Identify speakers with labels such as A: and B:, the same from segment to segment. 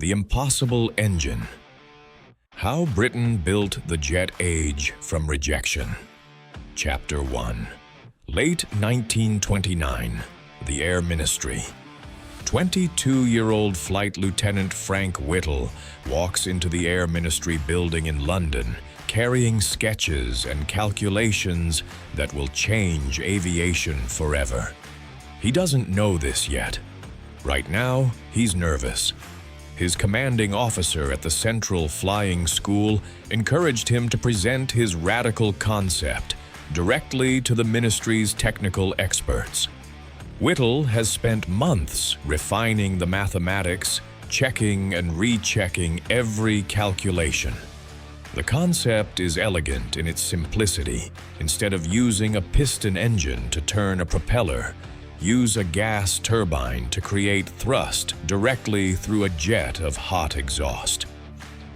A: The Impossible Engine. How Britain Built the Jet Age from Rejection. Chapter 1. Late 1929. The Air Ministry. 22-year-old Flight Lieutenant Frank Whittle walks into the Air Ministry building in London, carrying sketches and calculations that will change aviation forever. He doesn't know this yet. Right now, he's nervous. His commanding officer at the Central Flying School encouraged him to present his radical concept directly to the ministry's technical experts. Whittle has spent months refining the mathematics, checking and rechecking every calculation. The concept is elegant in its simplicity. Instead of using a piston engine to turn a propeller, use a gas turbine to create thrust directly through a jet of hot exhaust.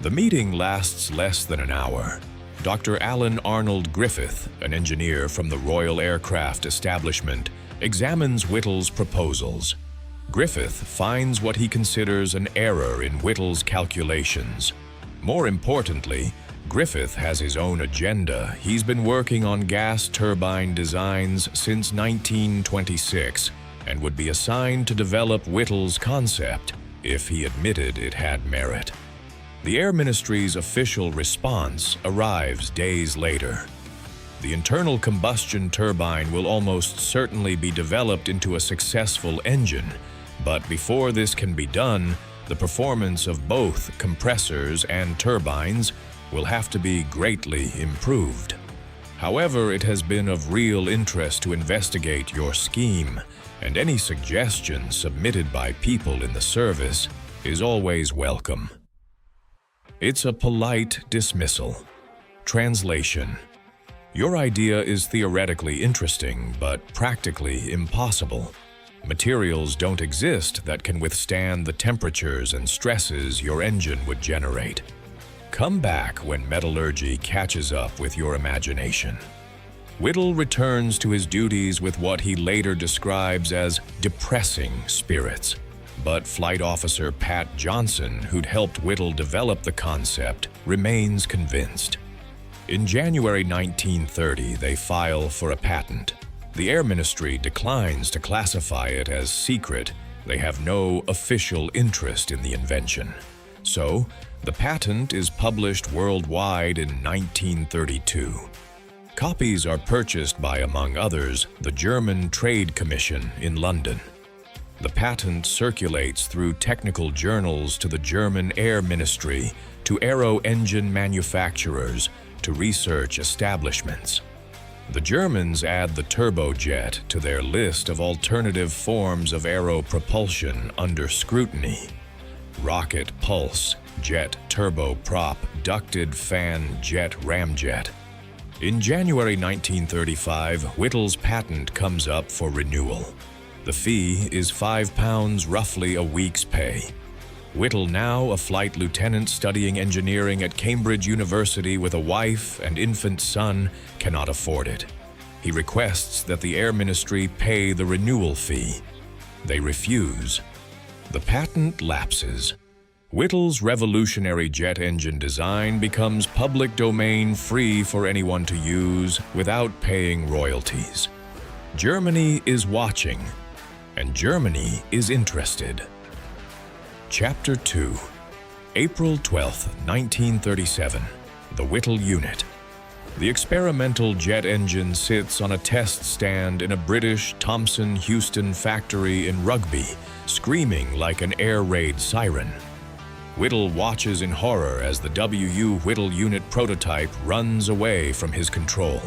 A: The meeting lasts less than an hour. Dr. Alan Arnold Griffith, an engineer from the Royal Aircraft Establishment, examines Whittle's proposals. Griffith finds what he considers an error in Whittle's calculations. More importantly, Griffith has his own agenda. He's been working on gas turbine designs since 1926 and would be assigned to develop Whittle's concept if he admitted it had merit. The Air Ministry's official response arrives days later. The internal combustion turbine will almost certainly be developed into a successful engine, but before this can be done, the performance of both compressors and turbines will have to be greatly improved. However, it has been of real interest to investigate your scheme, and any suggestion submitted by people in the service is always welcome. It's a polite dismissal. Translation. Your idea is theoretically interesting, but practically impossible. Materials don't exist that can withstand the temperatures and stresses your engine would generate. Come back when metallurgy catches up with your imagination. Whittle returns to his duties with what he later describes as depressing spirits. But Flight Officer Pat Johnson, who'd helped Whittle develop the concept, remains convinced. In January 1930, they file for a patent. The Air Ministry declines to classify it as secret. They have no official interest in the invention. So, the patent is published worldwide in 1932. Copies are purchased by, among others, the German Trade Commission in London. The patent circulates through technical journals to the German Air Ministry, to aero engine manufacturers, to research establishments. The Germans add the turbojet to their list of alternative forms of aero propulsion under scrutiny. Rocket pulse, jet turboprop, ducted fan jet ramjet. In January 1935, Whittle's patent comes up for renewal. The fee is £5, roughly a week's pay. Whittle, now a flight lieutenant studying engineering at Cambridge University with a wife and infant son, cannot afford it. He requests that the Air Ministry pay the renewal fee. They refuse. The patent lapses. Whittle's revolutionary jet engine design becomes public domain, free for anyone to use without paying royalties. Germany is watching, and Germany is interested. Chapter 2. April 12, 1937. The Whittle Unit. The experimental jet engine sits on a test stand in a British Thomson Houston factory in Rugby, screaming like an air raid siren. Whittle watches in horror as the W.U. Whittle unit prototype runs away from his control.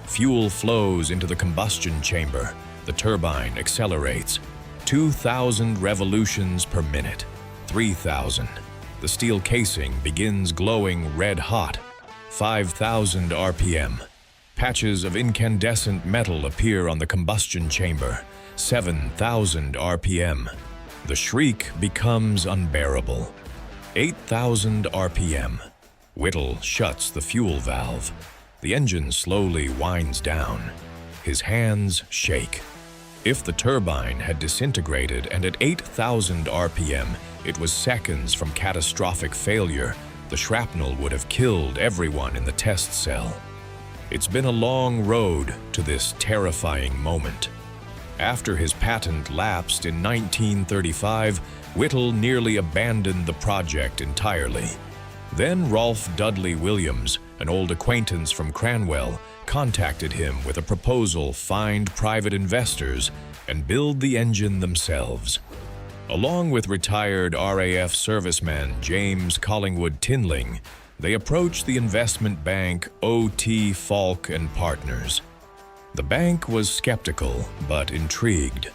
A: Fuel flows into the combustion chamber. The turbine accelerates. 2,000 revolutions per minute. 3,000. The steel casing begins glowing red hot. 5,000 RPM. Patches of incandescent metal appear on the combustion chamber. 7,000 RPM. The shriek becomes unbearable. 8,000 RPM. Whittle shuts the fuel valve. The engine slowly winds down. His hands shake. If the turbine had disintegrated and at 8,000 RPM, it was seconds from catastrophic failure, the shrapnel would have killed everyone in the test cell. It's been a long road to this terrifying moment. After his patent lapsed in 1935, Whittle nearly abandoned the project entirely. Then Rolfe Dudley Williams, an old acquaintance from Cranwell, contacted him with a proposal to find private investors and build the engine themselves. Along with retired RAF serviceman James Collingwood Tinling, they approached the investment bank O.T. Falk and Partners. The bank was skeptical but intrigued.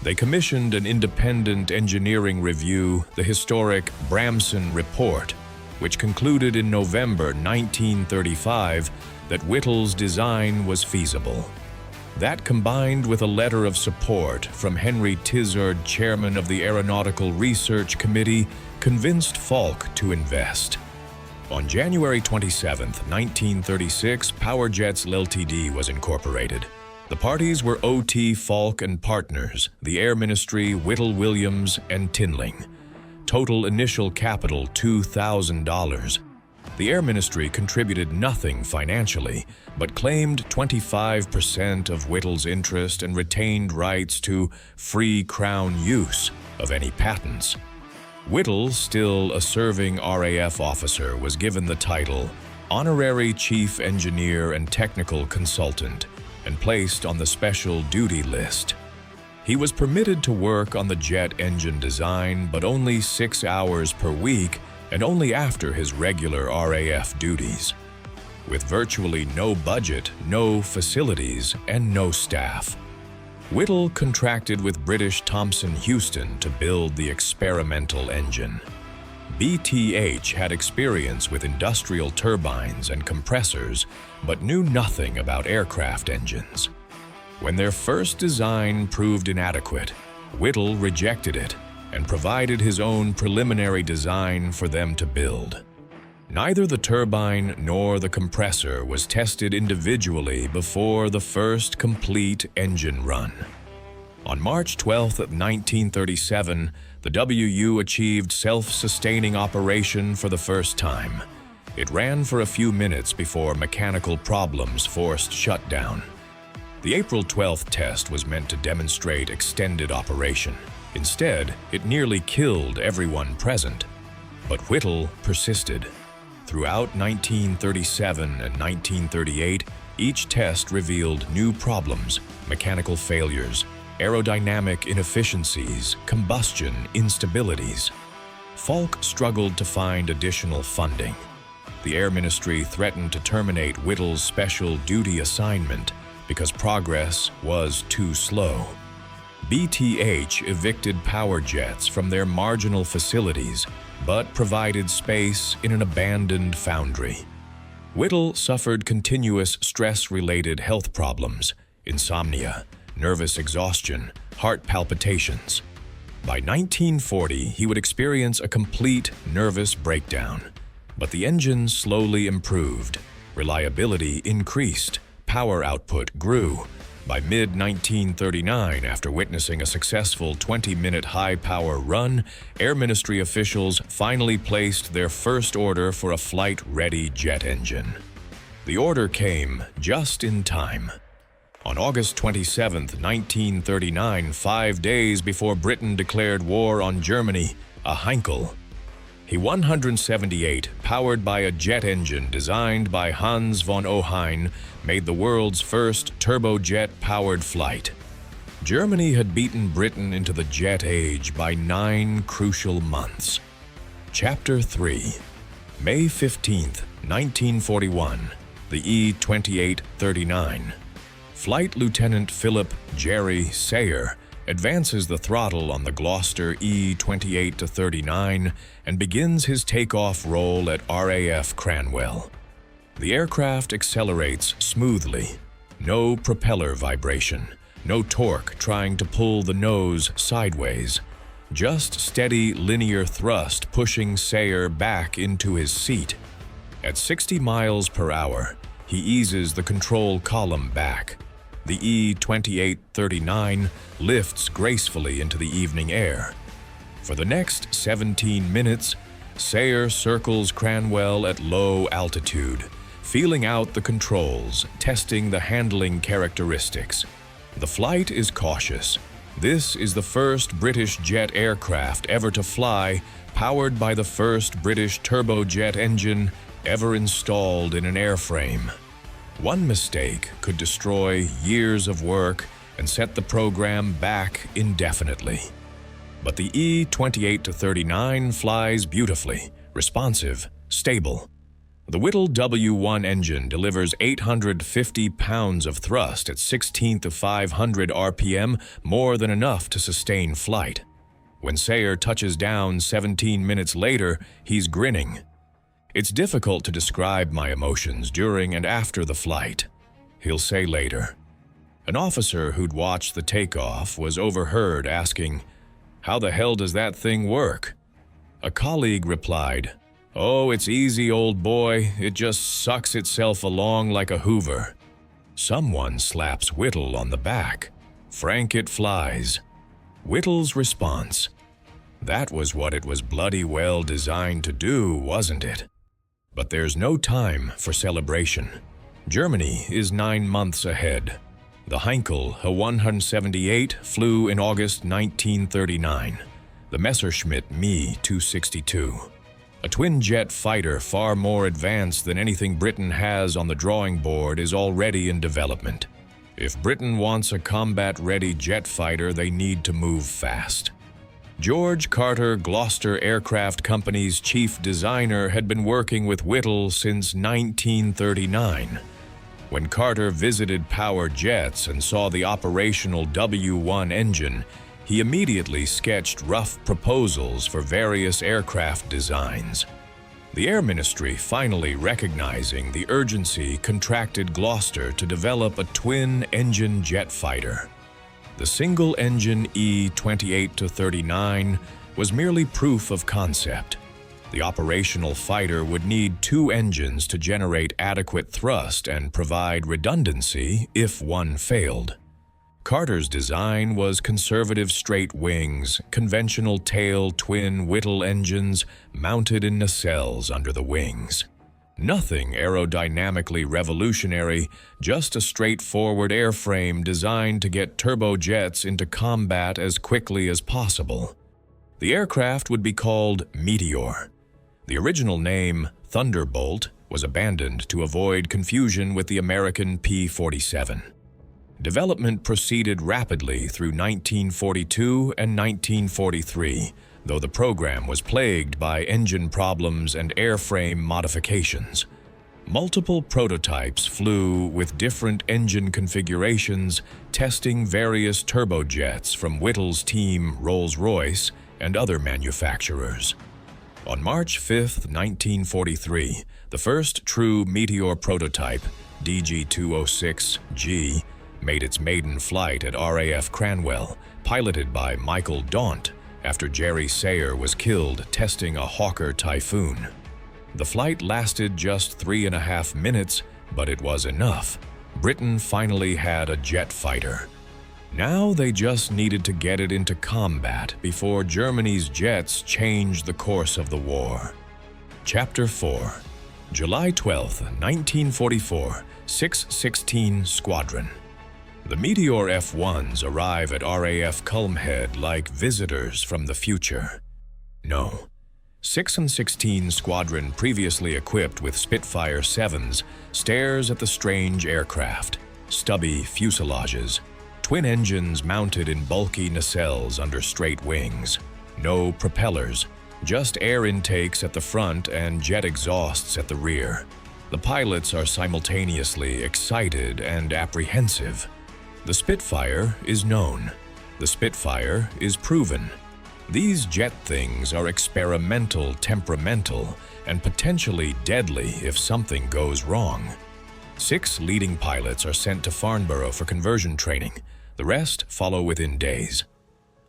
A: They commissioned an independent engineering review, the historic Bramson Report, which concluded in November 1935 that Whittle's design was feasible. That, combined with a letter of support from Henry Tizard, chairman of the Aeronautical Research Committee, convinced Falk to invest. On January 27, 1936, Powerjets Ltd. was incorporated. The parties were O.T. Falk and Partners, the Air Ministry, Whittle Williams, and Tinling. Total initial capital $2,000. The Air Ministry contributed nothing financially, but claimed 25% of Whittle's interest and retained rights to free Crown use of any patents. Whittle, still a serving RAF officer, was given the title Honorary Chief Engineer and Technical Consultant and placed on the Special Duty List. He was permitted to work on the jet engine design, but only 6 hours per week and only after his regular RAF duties. With virtually no budget, no facilities, and no staff, Whittle contracted with British Thomson Houston to build the experimental engine. BTH had experience with industrial turbines and compressors, but knew nothing about aircraft engines. When their first design proved inadequate, Whittle rejected it and provided his own preliminary design for them to build. Neither the turbine nor the compressor was tested individually before the first complete engine run. On March 12, 1937, the WU achieved self-sustaining operation for the first time. It ran for a few minutes before mechanical problems forced shutdown. The April 12th test was meant to demonstrate extended operation. Instead, it nearly killed everyone present. But Whittle persisted. Throughout 1937 and 1938, each test revealed new problems, mechanical failures, aerodynamic inefficiencies, combustion instabilities. Falk struggled to find additional funding. The Air Ministry threatened to terminate Whittle's special duty assignment because progress was too slow. BTH evicted Powerjets from their marginal facilities, but provided space in an abandoned foundry. Whittle suffered continuous stress-related health problems, insomnia, nervous exhaustion, heart palpitations. By 1940, he would experience a complete nervous breakdown. But the engine slowly improved, reliability increased, power output grew. By mid-1939, after witnessing a successful 20-minute high-power run, Air Ministry officials finally placed their first order for a flight-ready jet engine. The order came just in time. On August 27, 1939, 5 days before Britain declared war on Germany, a Heinkel He-178, powered by a jet engine designed by Hans von Ohain, made the world's first turbojet-powered flight. Germany had beaten Britain into the jet age by 9 crucial months. Chapter 3. May 15, 1941. The E-2839. Flight Lieutenant Philip Jerry Sayer advances the throttle on the Gloster E-28-39 and begins his takeoff roll at RAF Cranwell. The aircraft accelerates smoothly. No propeller vibration, no torque trying to pull the nose sideways. Just steady linear thrust pushing Sayer back into his seat. At 60 miles per hour, he eases the control column back. the E-2839 lifts gracefully into the evening air. For the next 17 minutes, Sayer circles Cranwell at low altitude, feeling out the controls, testing the handling characteristics. The flight is cautious. This is the first British jet aircraft ever to fly, powered by the first British turbojet engine ever installed in an airframe. One mistake could destroy years of work and set the program back indefinitely. But the E-2839 flies beautifully, responsive, stable. The Whittle W1 engine delivers 850 pounds of thrust at 16 to 500 RPM, more than enough to sustain flight. When Sayer touches down 17 minutes later, he's grinning. It's difficult to describe my emotions during and after the flight. He'll say later. An officer who'd watched the takeoff was overheard asking, "How the hell does that thing work?" A colleague replied, "Oh, it's easy, old boy. It just sucks itself along like a hoover." Someone slaps Whittle on the back. "Frank, it flies." Whittle's response, "That was what it was bloody well designed to do, wasn't it?" But there's no time for celebration. Germany is 9 months ahead. The Heinkel, a 178, flew in August 1939. The Messerschmitt Me 262. A twin-jet fighter far more advanced than anything Britain has on the drawing board is already in development. If Britain wants a combat-ready jet fighter, they need to move fast. George Carter Gloster Aircraft Company's chief designer had been working with Whittle since 1939. When Carter visited Power Jets and saw the operational W1 engine, he immediately sketched rough proposals for various aircraft designs. The Air Ministry, finally recognizing the urgency, contracted Gloster to develop a twin-engine jet fighter. The single-engine E-2839 was merely proof of concept. The operational fighter would need 2 engines to generate adequate thrust and provide redundancy if one failed. Carter's design was conservative straight wings, conventional tail twin Whittle engines mounted in nacelles under the wings. Nothing aerodynamically revolutionary, just a straightforward airframe designed to get turbojets into combat as quickly as possible. The aircraft would be called Meteor. The original name, Thunderbolt, was abandoned to avoid confusion with the American P-47. Development proceeded rapidly through 1942 and 1943, though the program was plagued by engine problems and airframe modifications. Multiple prototypes flew with different engine configurations, testing various turbojets from Whittle's team Rolls-Royce and other manufacturers. On March 5, 1943, the first true Meteor prototype, DG-206G, made its maiden flight at RAF Cranwell, piloted by Michael Daunt, after Jerry Sayer was killed testing a Hawker Typhoon. The flight lasted just 3.5 minutes, but it was enough. Britain finally had a jet fighter. Now they just needed to get it into combat before Germany's jets changed the course of the war. Chapter 4. July 12, 1944, 616 Squadron. The Meteor F-1s arrive at RAF Culmhead like visitors from the future. No. 6 and 16 Squadron, previously equipped with Spitfire 7s, stares at the strange aircraft. Stubby fuselages. Twin engines mounted in bulky nacelles under straight wings. No propellers, just air intakes at the front and jet exhausts at the rear. The pilots are simultaneously excited and apprehensive. The Spitfire is known. The Spitfire is proven. These jet things are experimental, temperamental, and potentially deadly if something goes wrong. 6 leading pilots are sent to Farnborough for conversion training. The rest follow within days.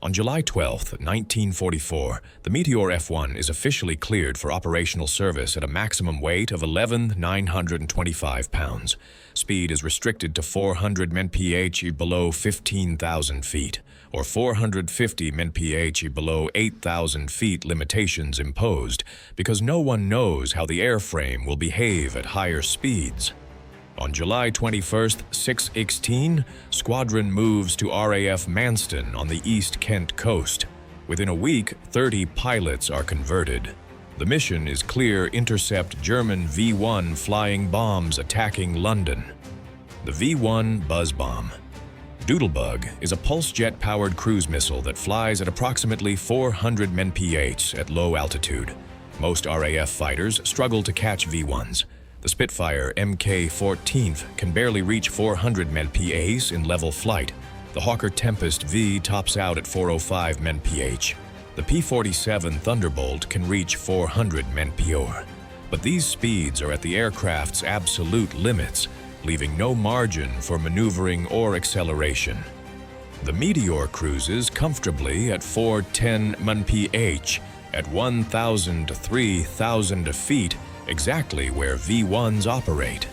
A: On July 12, 1944, the Meteor F-1 is officially cleared for operational service at a maximum weight of 11,925 pounds. Speed is restricted to 400 mph below 15,000 feet, or 450 mph below 8,000 feet limitations imposed, because no one knows how the airframe will behave at higher speeds. On July 21st, 6:16, Squadron moves to RAF Manston on the East Kent coast. Within a week, 30 pilots are converted. The mission is clear intercept German V-1 flying bombs attacking London. The V-1 Buzz Bomb. Doodlebug is a pulse jet-powered cruise missile that flies at approximately 400 mph at low altitude. Most RAF fighters struggle to catch V-1s. The Spitfire Mk-14 can barely reach 400 mph in level flight. The Hawker Tempest V tops out at 405 mph. The P-47 Thunderbolt can reach 400 mph. But these speeds are at the aircraft's absolute limits, leaving no margin for maneuvering or acceleration. The Meteor cruises comfortably at 410 mph at 1,000 to 3,000 feet, exactly where V-1s operate.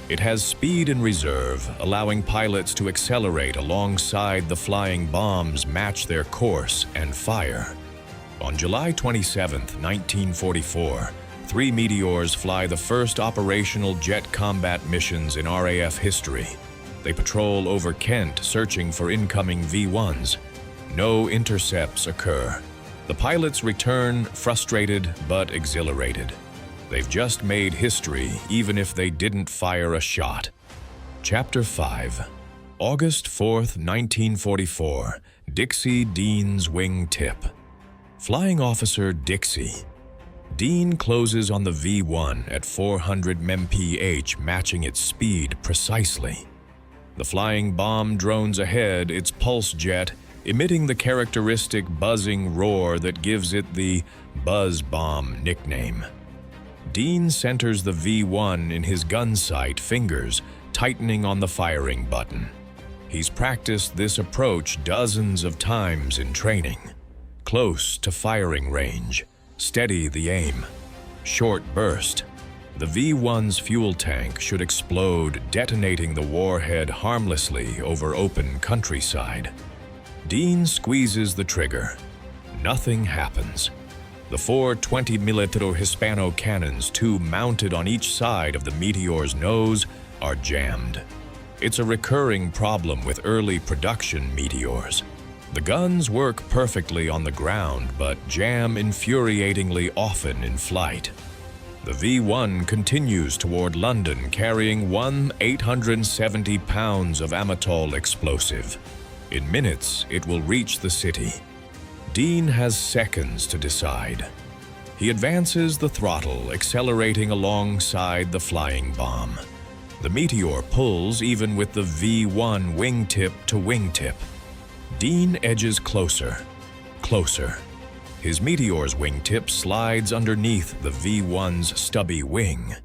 A: It has speed in reserve, allowing pilots to accelerate alongside the flying bombs, match their course, and fire. On July 27, 1944, 3 Meteors fly the first operational jet combat missions in RAF history. They patrol over Kent, searching for incoming V-1s. No intercepts occur. The pilots return frustrated but exhilarated. They've just made history, even if they didn't fire a shot. Chapter 5. August 4th, 1944. Dixie Dean's Wing Tip. Flying Officer Dixie. Dean closes on the V-1 at 400 mph, matching its speed precisely. The flying bomb drones ahead, its pulse jet, emitting the characteristic buzzing roar that gives it the Buzz Bomb nickname. Dean centers the V-1 in his gun sight fingers, tightening on the firing button. He's practiced this approach dozens of times in training. Close to firing range. Steady the aim. Short burst. The V-1's fuel tank should explode, detonating the warhead harmlessly over open countryside. Dean squeezes the trigger. Nothing happens. The 4 20mm Hispano cannons, 2 mounted on each side of the Meteor's nose, are jammed. It's a recurring problem with early production Meteors. The guns work perfectly on the ground, but jam infuriatingly often in flight. The V-1 continues toward London, carrying 870 pounds of Amatol explosive. In minutes, it will reach the city. Dean has seconds to decide. He advances the throttle, accelerating alongside the flying bomb. The Meteor pulls even with the V-1 wingtip to wingtip. Dean edges closer, closer. His Meteor's wingtip slides underneath the V-1's stubby wing.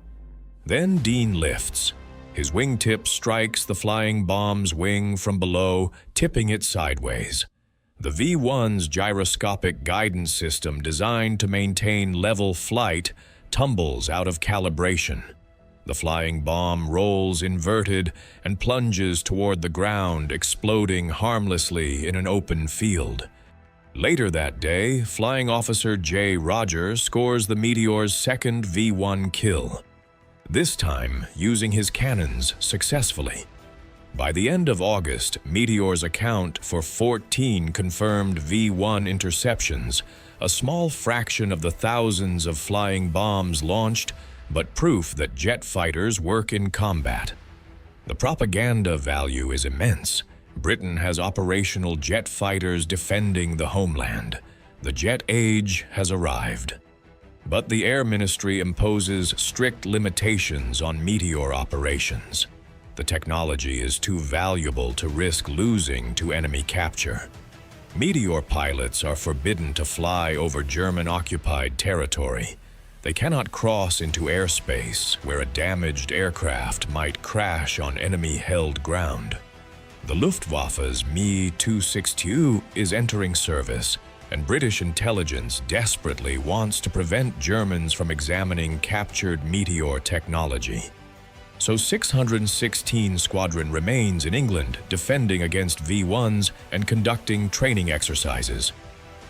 A: Then Dean lifts. His wingtip strikes the flying bomb's wing from below, tipping it sideways. The V-1's gyroscopic guidance system, designed to maintain level flight, tumbles out of calibration. The flying bomb rolls inverted and plunges toward the ground, exploding harmlessly in an open field. Later that day, Flying Officer J. Roger scores the Meteor's second V-1 kill, this time using his cannons successfully. By the end of August, Meteors account for 14 confirmed V-1 interceptions, a small fraction of the thousands of flying bombs launched, but proof that jet fighters work in combat. The propaganda value is immense. Britain has operational jet fighters defending the homeland. The jet age has arrived. But the Air Ministry imposes strict limitations on Meteor operations. The technology is too valuable to risk losing to enemy capture. Meteor pilots are forbidden to fly over German-occupied territory. They cannot cross into airspace where a damaged aircraft might crash on enemy-held ground. The Luftwaffe's Me-262 is entering service, and British intelligence desperately wants to prevent Germans from examining captured Meteor technology. So 616 Squadron remains in England, defending against V-1s and conducting training exercises.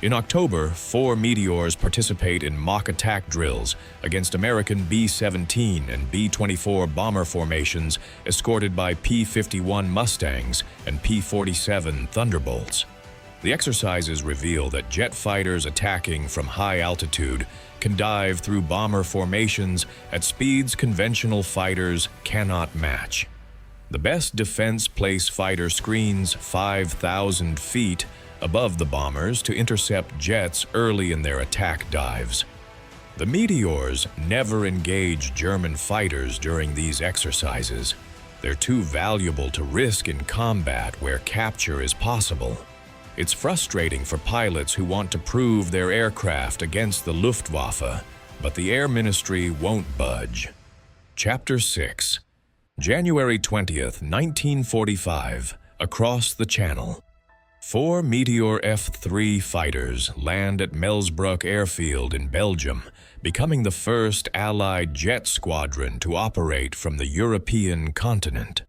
A: In October, 4 Meteors participate in mock attack drills against American B-17 and B-24 bomber formations escorted by P-51 Mustangs and P-47 Thunderbolts. The exercises reveal that jet fighters attacking from high altitude can dive through bomber formations at speeds conventional fighters cannot match. The best defense place fighter screens 5,000 feet above the bombers to intercept jets early in their attack dives. The Meteors never engage German fighters during these exercises. They're too valuable to risk in combat where capture is possible. It's frustrating for pilots who want to prove their aircraft against the Luftwaffe, but the Air Ministry won't budge. Chapter 6. January 20th, 1945, across the Channel. 4 Meteor F-3 fighters land at Melsbroek Airfield in Belgium, becoming the first Allied jet squadron to operate from the European continent.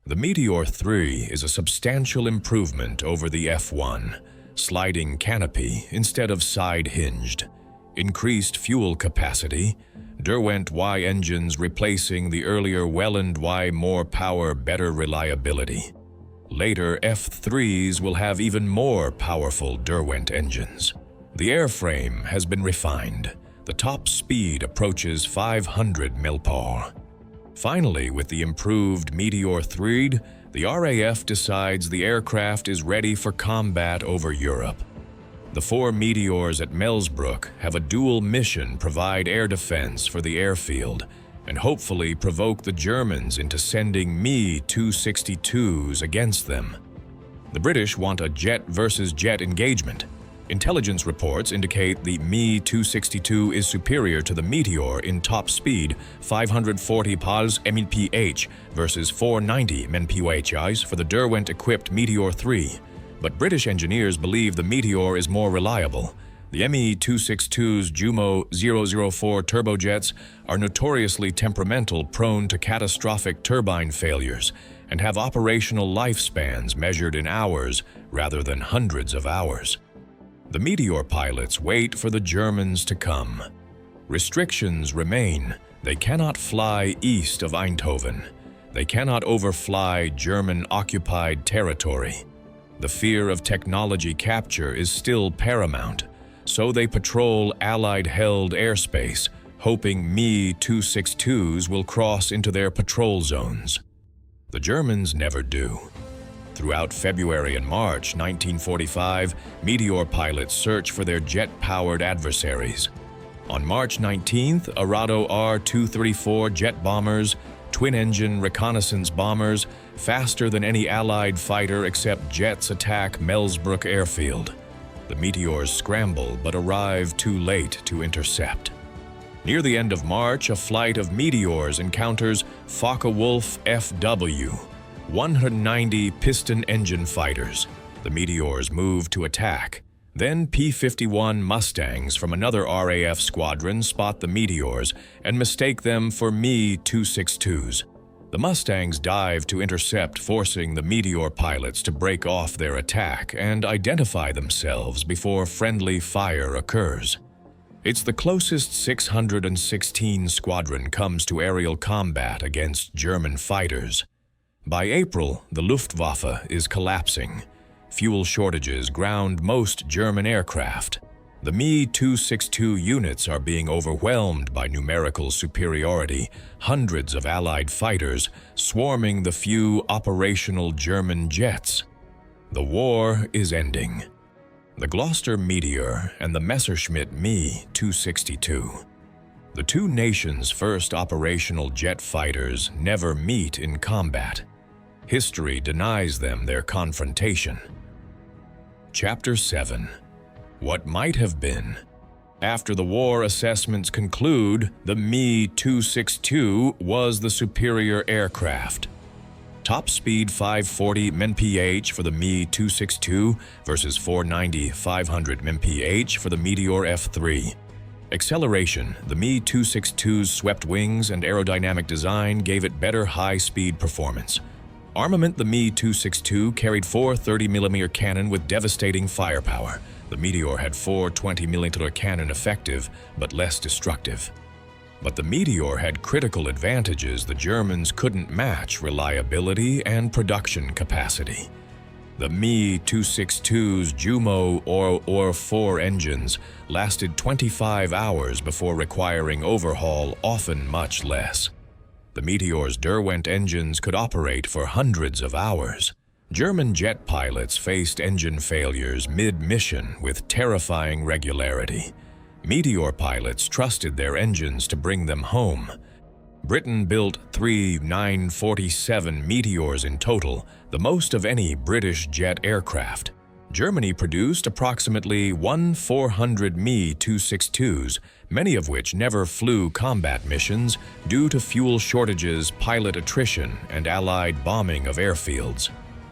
A: The Meteor 3 is a substantial improvement over the F-1, sliding canopy instead of side-hinged, increased fuel capacity, Derwent Y engines replacing the earlier Welland Y, more power, better reliability. Later F-3s will have even more powerful Derwent engines. The airframe has been refined. The top speed approaches 500 mph. Finally, with the improved Meteor 3, the RAF decides the aircraft is ready for combat over Europe. The 4 Meteors at Melsbroek have a dual mission: provide air defense for the airfield and hopefully provoke the Germans into sending Me-262s against them. The British want a jet versus jet engagement. Intelligence reports indicate the Me-262 is superior to the Meteor in top speed, 540 mph versus 490 mph for the Derwent-equipped Meteor 3. But British engineers believe the Meteor is more reliable. The Me-262's Jumo 004 turbojets are notoriously temperamental, prone to catastrophic turbine failures, and have operational lifespans measured in hours rather than hundreds of hours. The Meteor pilots wait for the Germans to come. Restrictions remain. They cannot fly east of Eindhoven. They cannot overfly German-occupied territory. The fear of technology capture is still paramount, so they patrol Allied-held airspace, hoping Me-262s will cross into their patrol zones. The Germans never do. Throughout February and March 1945, Meteor pilots search for their jet-powered adversaries. On March 19th, Arado R-234 jet bombers, twin-engine reconnaissance bombers, faster than any Allied fighter except jets, attack Melsbroek Airfield. The Meteors scramble but arrive too late to intercept. Near the end of March, a flight of Meteors encounters Focke-Wulf FW, 190 piston engine fighters. The Meteors move to attack. Then P-51 Mustangs from another RAF squadron spot the Meteors and mistake them for Me-262s. The Mustangs dive to intercept, forcing the Meteor pilots to break off their attack and identify themselves before friendly fire occurs. It's the closest 616 Squadron comes to aerial combat against German fighters. By April, the Luftwaffe is collapsing. Fuel shortages ground most German aircraft. The Me-262 units are being overwhelmed by numerical superiority, hundreds of Allied fighters swarming the few operational German jets. The war is ending. The Gloster Meteor and the Messerschmitt Me-262. The two nations' first operational jet fighters never meet in combat. History denies them their confrontation. Chapter 7. What might have been. After the war assessments conclude, the Me-262 was the superior aircraft. Top speed 540 mph for the Me-262 versus 490-500 mph for the Meteor F3. Acceleration: the Me-262's swept wings and aerodynamic design gave it better high-speed performance. Armament: the Me-262 carried 4 30mm cannon with devastating firepower. The Meteor had 4 20mm cannon effective, but less destructive. But the Meteor had critical advantages the Germans couldn't match: reliability and production capacity. The Me-262's Jumo or 4 engines lasted 25 hours before requiring overhaul, often much less. The Meteor's Derwent engines could operate for hundreds of hours. German jet pilots faced engine failures mid-mission with terrifying regularity. Meteor pilots trusted their engines to bring them home. Britain built 3 947 Meteors in total, the most of any British jet aircraft. Germany produced approximately 400 Me-262s, many of which never flew combat missions due to fuel shortages, pilot attrition, and Allied bombing of airfields.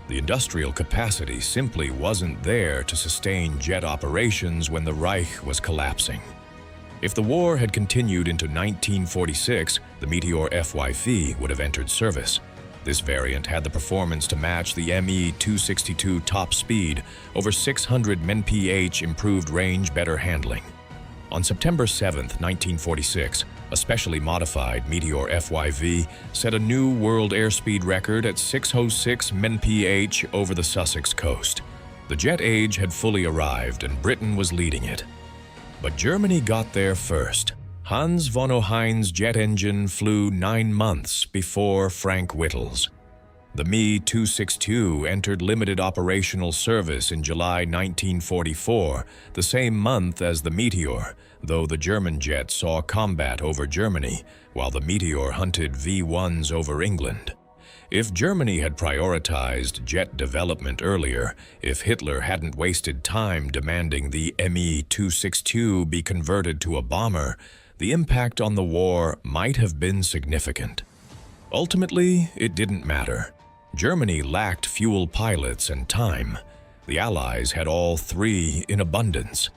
A: The industrial capacity simply wasn't there to sustain jet operations when the Reich was collapsing. If the war had continued into 1946, the Meteor FYV would have entered service. This variant had the performance to match the Me-262 top speed, over 600 mph, improved range, better handling. On September 7, 1946, a specially modified Meteor FYV set a new world airspeed record at 606 mph over the Sussex coast. The jet age had fully arrived and Britain was leading it. But Germany got there first. Hans von Ohain's jet engine flew 9 months before Frank Whittle's. The Me-262 entered limited operational service in July 1944, the same month as the Meteor, though the German jet saw combat over Germany, while the Meteor hunted V-1s over England. If Germany had prioritized jet development earlier, if Hitler hadn't wasted time demanding the Me-262 be converted to a bomber, the impact on the war might have been significant. Ultimately, it didn't matter. Germany lacked fuel, pilots, and time. The Allies had all three in abundance.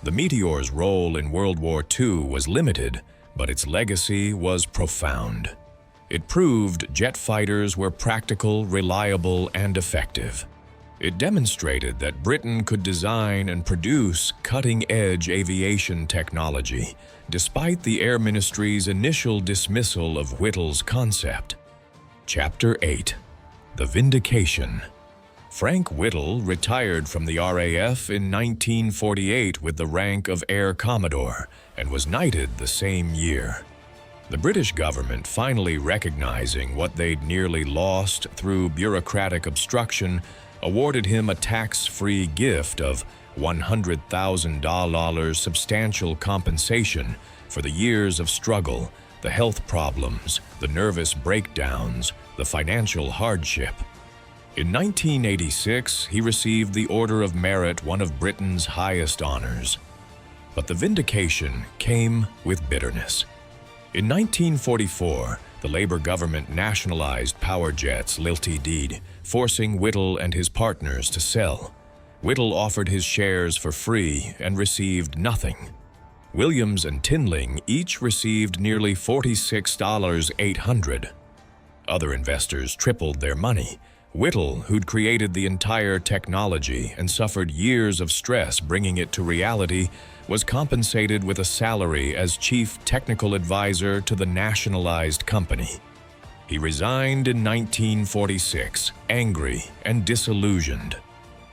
A: The Meteor's role in World War II was limited, but its legacy was profound. It proved jet fighters were practical, reliable, and effective. It demonstrated that Britain could design and produce cutting-edge aviation technology, despite the Air Ministry's initial dismissal of Whittle's concept. Chapter 8. The Vindication. Frank Whittle retired from the RAF in 1948 with the rank of Air Commodore and was knighted the same year. The British government, finally recognizing what they'd nearly lost through bureaucratic obstruction, awarded him a tax-free gift of $100,000 substantial compensation for the years of struggle, the health problems, the nervous breakdowns, the financial hardship. In 1986, he received the Order of Merit, one of Britain's highest honors. But the vindication came with bitterness. In 1944, the Labour government nationalized Power Jets Ltd., forcing Whittle and his partners to sell. Whittle offered his shares for free and received nothing. Williams and Tinling each received nearly $46,800. Other investors tripled their money. Whittle, who'd created the entire technology and suffered years of stress bringing it to reality, was compensated with a salary as chief technical advisor to the nationalized company. He resigned in 1946, angry and disillusioned.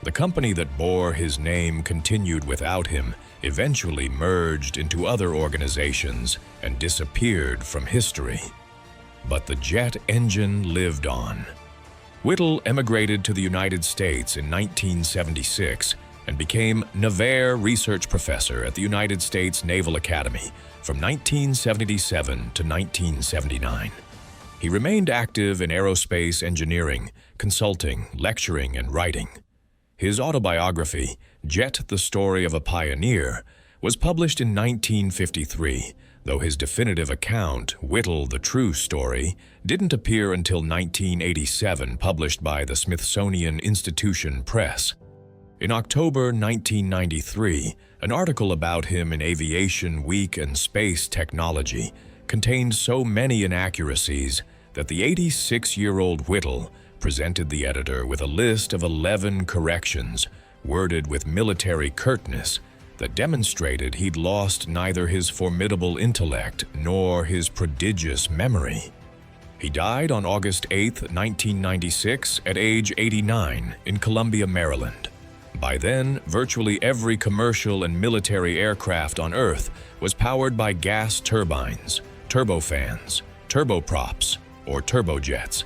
A: The company that bore his name continued without him, eventually merged into other organizations and disappeared from history. But the jet engine lived on. Whittle emigrated to the United States in 1976 and became Navarre Research Professor at the United States Naval Academy from 1977 to 1979. He remained active in aerospace engineering, consulting, lecturing, and writing. His autobiography, Jet: The Story of a Pioneer, was published in 1953, though his definitive account, Whittle, the True Story, didn't appear until 1987, published by the Smithsonian Institution Press. In October 1993, an article about him in Aviation Week and Space Technology contained so many inaccuracies that the 86-year-old Whittle presented the editor with a list of 11 corrections, worded with military curtness, that demonstrated he'd lost neither his formidable intellect nor his prodigious memory. He died on August 8, 1996, at age 89 in Columbia, Maryland. By then, virtually every commercial and military aircraft on Earth was powered by gas turbines, turbofans, turboprops, or turbojets.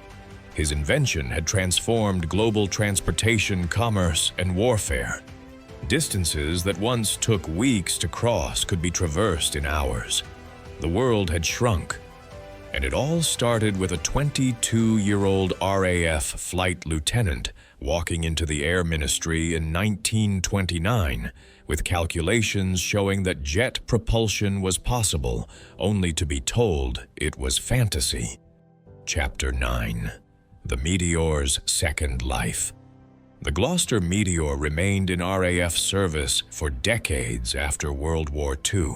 A: His invention had transformed global transportation, commerce, and warfare. Distances that once took weeks to cross could be traversed in hours. The world had shrunk, and it all started with a 22-year-old RAF flight lieutenant walking into the Air Ministry in 1929 with calculations showing that jet propulsion was possible, only to be told it was fantasy. Chapter 9. The Meteor's Second Life. The Gloster Meteor remained in RAF service for decades after World War II.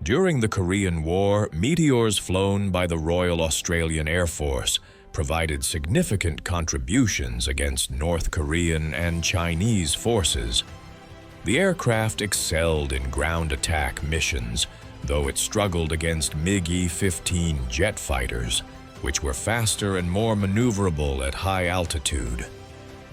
A: During the Korean War, Meteors flown by the Royal Australian Air Force provided significant contributions against North Korean and Chinese forces. The aircraft excelled in ground attack missions, though it struggled against MiG-15 jet fighters, which were faster and more maneuverable at high altitude.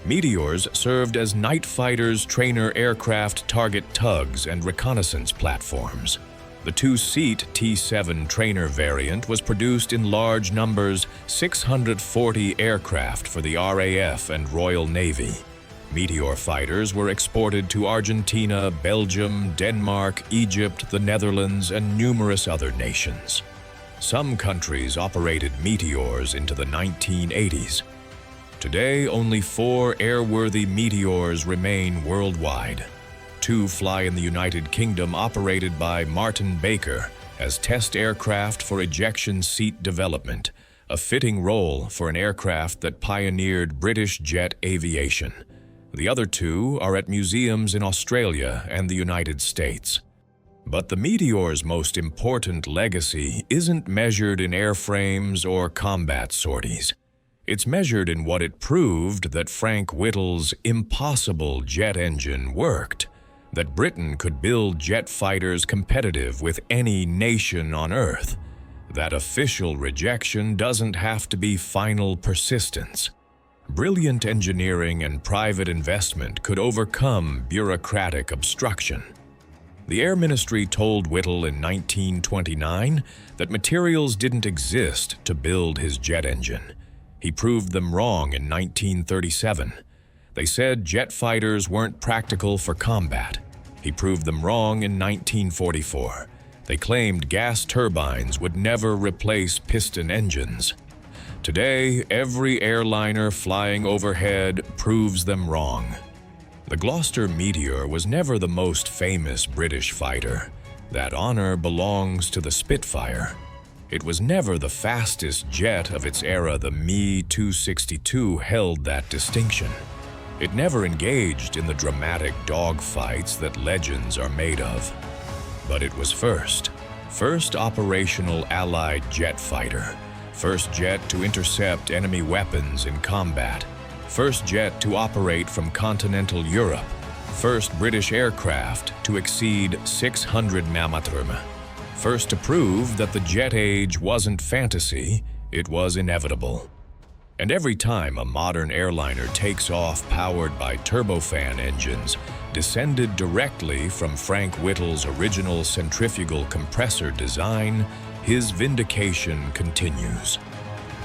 A: Meteors served as night fighters, trainer aircraft, target tugs, and reconnaissance platforms. The two-seat T-7 trainer variant was produced in large numbers, 640 aircraft for the RAF and Royal Navy. Meteor fighters were exported to Argentina, Belgium, Denmark, Egypt, the Netherlands, and numerous other nations. Some countries operated Meteors into the 1980s. Today, only 4 airworthy Meteors remain worldwide. 2 fly in the United Kingdom, operated by Martin Baker as test aircraft for ejection seat development, a fitting role for an aircraft that pioneered British jet aviation. The other 2 are at museums in Australia and the United States. But the Meteor's most important legacy isn't measured in airframes or combat sorties. It's measured in what it proved that Frank Whittle's impossible jet engine worked, that Britain could build jet fighters competitive with any nation on Earth, that official rejection doesn't have to be final persistence. Brilliant engineering and private investment could overcome bureaucratic obstruction. The Air Ministry told Whittle in 1929 that materials didn't exist to build his jet engine. He proved them wrong in 1937. They said jet fighters weren't practical for combat. He proved them wrong in 1944. They claimed gas turbines would never replace piston engines. Today, every airliner flying overhead proves them wrong. The Gloster Meteor was never the most famous British fighter. That honor belongs to the Spitfire. It was never the fastest jet of its era. The Me-262 held that distinction. It never engaged in the dramatic dogfights that legends are made of. But it was first operational Allied jet fighter, first jet to intercept enemy weapons in combat, first jet to operate from continental Europe, first British aircraft to exceed 600 km, first to prove that the jet age wasn't fantasy, it was inevitable. And every time a modern airliner takes off powered by turbofan engines, descended directly from Frank Whittle's original centrifugal compressor design, his vindication continues.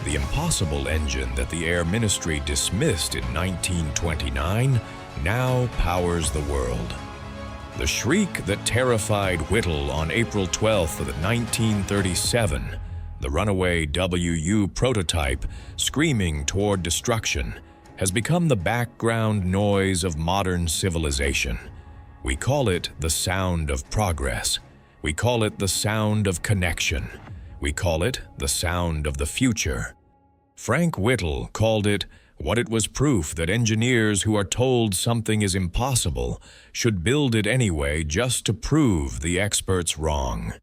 A: The impossible engine that the Air Ministry dismissed in 1929 now powers the world. The shriek that terrified Whittle on April 12, 1937, the runaway WU prototype screaming toward destruction, has become the background noise of modern civilization. We call it the sound of progress, We call it the sound of connection. We call it the sound of the future. Frank Whittle called it what it was proof that engineers who are told something is impossible should build it anyway just to prove the experts wrong.